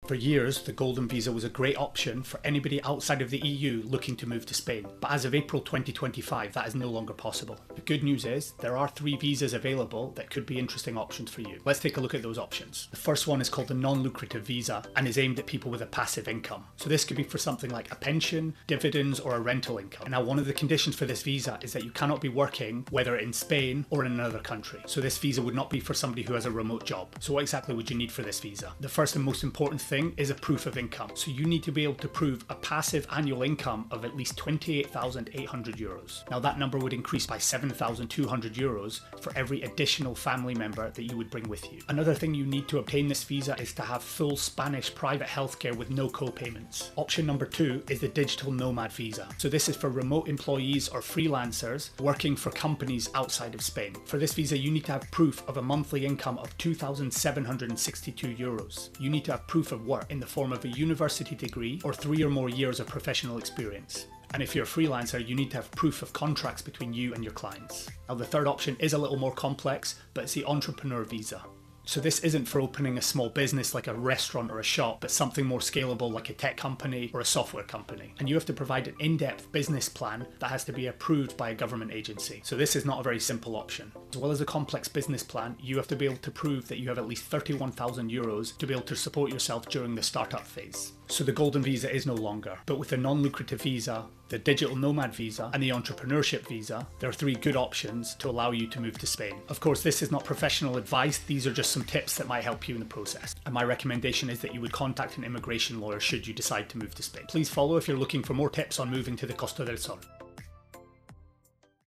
For years, the Golden Visa was a great option for anybody outside of the EU looking to move to Spain, but as of April 2025, that is no longer possible. The good news is, there are 3 visas available that could be interesting options for you. Let's take a look at those options. The first one is called the Non-Lucrative Visa and is aimed at people with a passive income. So this could be for something like a pension, dividends, or a rental income. And now one of the conditions for this visa is that you cannot be working whether in Spain or in another country. So this visa would not be for somebody who has a remote job. So what exactly would you need for this visa? The first and most important thing is a proof of income. So you need to be able to prove a passive annual income of at least 28,800 euros. Now that number would increase by 7,200 euros for every additional family member that you would bring with you. Another thing you need to obtain this visa is to have full Spanish private healthcare with no co-payments. Option number 2 is the Digital Nomad Visa. So this is for remote employees or freelancers working for companies outside of Spain. For this visa, you need to have proof of a monthly income of 2,762 euros. You need to have proof of work in the form of a university degree or 3 or more years of professional experience. And if you're a freelancer, you need to have proof of contracts between you and your clients. Now the third option is a little more complex, but it's the Entrepreneur Visa. So this isn't for opening a small business like a restaurant or a shop, but something more scalable like a tech company or a software company. And you have to provide an in-depth business plan that has to be approved by a government agency. So this is not a very simple option. As well as a complex business plan, you have to be able to prove that you have at least 31,000 euros to be able to support yourself during the startup phase. So the Golden Visa is no longer, but with the Non-Lucrative Visa, the Digital Nomad Visa and the Entrepreneurship Visa, there are 3 good options to allow you to move to Spain. Of course, this is not professional advice, these are just some tips that might help you in the process. And my recommendation is that you would contact an immigration lawyer should you decide to move to Spain. Please follow if you're looking for more tips on moving to the Costa del Sol.